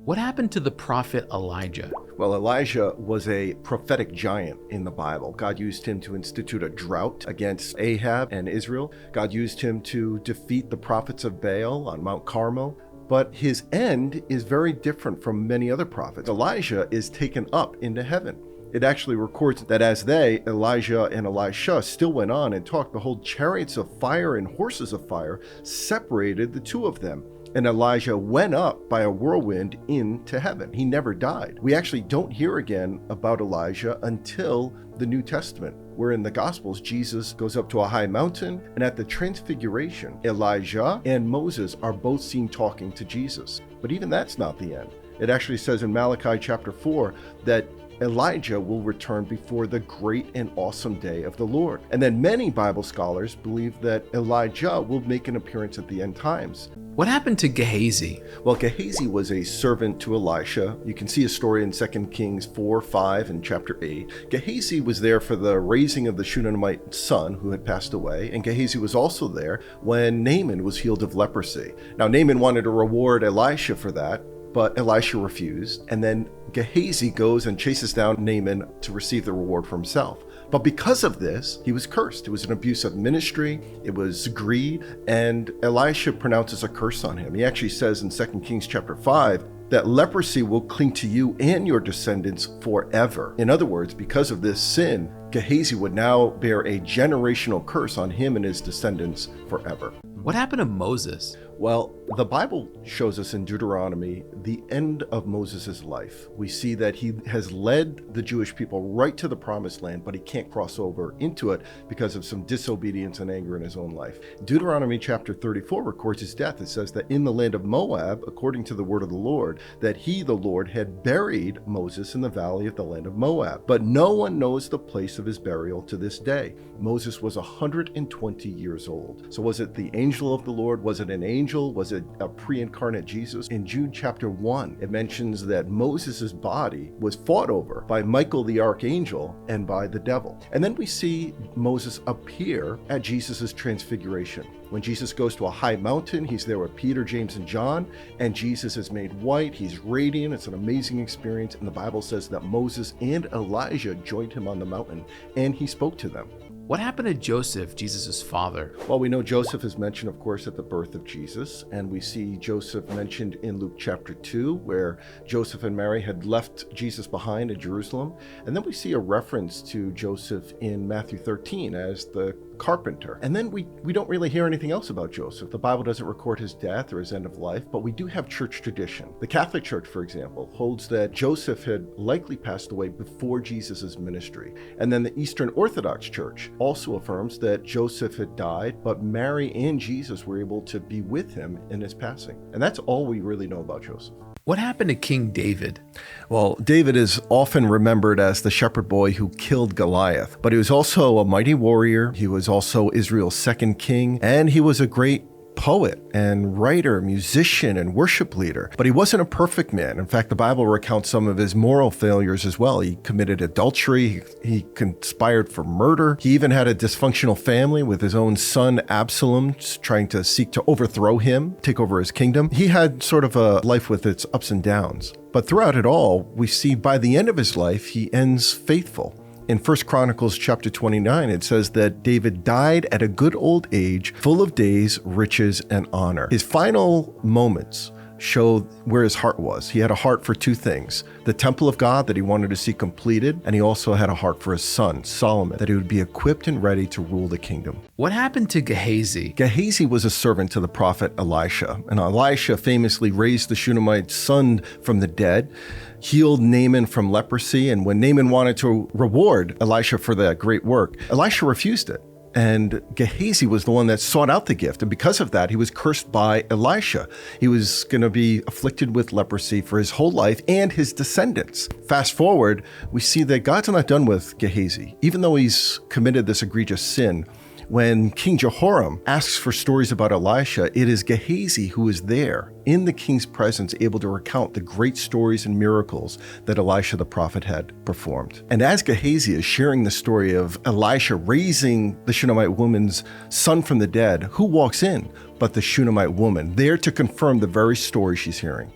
What happened to the prophet Elijah? Well, Elijah was a prophetic giant in the Bible. God used him to institute a drought against Ahab and Israel. God used him to defeat the prophets of Baal on Mount Carmel. But his end is very different from many other prophets. Elijah is taken up into heaven. It actually records that as they, Elijah and Elisha, still went on and talked, behold, chariots of fire and horses of fire separated the two of them. And Elijah went up by a whirlwind into heaven. He never died. We actually don't hear again about Elijah until the New Testament, where in the Gospels, Jesus goes up to a high mountain, and at the Transfiguration, Elijah and Moses are both seen talking to Jesus. But even that's not the end. It actually says in Malachi chapter 4 that Elijah will return before the great and awesome day of the Lord. And then many Bible scholars believe that Elijah will make an appearance at the end times. What happened to Gehazi? Well, Gehazi was a servant to Elisha. You can see a story in 2 Kings 4, 5, and chapter 8. Gehazi was there for the raising of the Shunammite son who had passed away, and Gehazi was also there when Naaman was healed of leprosy. Now, Naaman wanted to reward Elisha for that, but Elisha refused, and then Gehazi goes and chases down Naaman to receive the reward for himself. But because of this, he was cursed. It was an abuse of ministry, it was greed, and Elisha pronounces a curse on him. He actually says in 2 Kings chapter 5 that leprosy will cling to you and your descendants forever. In other words, because of this sin, Gehazi would now bear a generational curse on him and his descendants forever. What happened to Moses? Well, the Bible shows us in Deuteronomy the end of Moses' life. We see that he has led the Jewish people right to the promised land, but he can't cross over into it because of some disobedience and anger in his own life. Deuteronomy chapter 34 records his death. It says that in the land of Moab, according to the word of the Lord, that he, the Lord, had buried Moses in the valley of the land of Moab. But no one knows the place of his burial to this day. Moses was 120 years old. So was it the angel of the Lord? Was it an angel? Was it a pre-incarnate Jesus? In Jude chapter 1, it mentions that Moses' body was fought over by Michael the archangel and by the devil. And then we see Moses appear at Jesus' transfiguration. When Jesus goes to a high mountain, he's there with Peter, James, and John, and Jesus is made white. He's radiant. It's an amazing experience. And the Bible says that Moses and Elijah joined him on the mountain, and he spoke to them. What happened to Joseph, Jesus' father? Well, we know Joseph is mentioned, of course, at the birth of Jesus, and we see Joseph mentioned in Luke chapter 2, where Joseph and Mary had left Jesus behind in Jerusalem. And then we see a reference to Joseph in Matthew 13 as the carpenter. And then we don't really hear anything else about Joseph. The Bible doesn't record his death or his end of life, but we do have church tradition. The Catholic Church, for example, holds that Joseph had likely passed away before Jesus' ministry. And then the Eastern Orthodox Church also affirms that Joseph had died, but Mary and Jesus were able to be with him in his passing. And that's all we really know about Joseph. What happened to King David? Well, David is often remembered as the shepherd boy who killed Goliath, but he was also a mighty warrior. He was also Israel's second king, and he was a great poet and writer, musician, and worship leader. But he wasn't a perfect man. In fact, the Bible recounts some of his moral failures as well. He committed adultery. He conspired for murder. He even had a dysfunctional family with his own son, Absalom, trying to seek to overthrow him, take over his kingdom. He had sort of a life with its ups and downs. But throughout it all, we see by the end of his life, he ends faithful. In 1 Chronicles chapter 29, it says that David died at a good old age, full of days, riches, and honor. His final moments show where his heart was. He had a heart for two things: the temple of God that he wanted to see completed, and he also had a heart for his son, Solomon, that he would be equipped and ready to rule the kingdom. What happened to Gehazi? Gehazi was a servant to the prophet Elisha, and Elisha famously raised the Shunammite son from the dead, healed Naaman from leprosy, and when Naaman wanted to reward Elisha for that great work, Elisha refused it. And Gehazi was the one that sought out the gift. And because of that, he was cursed by Elisha. He was going to be afflicted with leprosy for his whole life and his descendants. Fast forward, we see that God's not done with Gehazi. Even though he's committed this egregious sin, when King Jehoram asks for stories about Elisha, it is Gehazi who is there in the king's presence, able to recount the great stories and miracles that Elisha the prophet had performed. And as Gehazi is sharing the story of Elisha raising the Shunammite woman's son from the dead, who walks in but the Shunammite woman, there to confirm the very story she's hearing?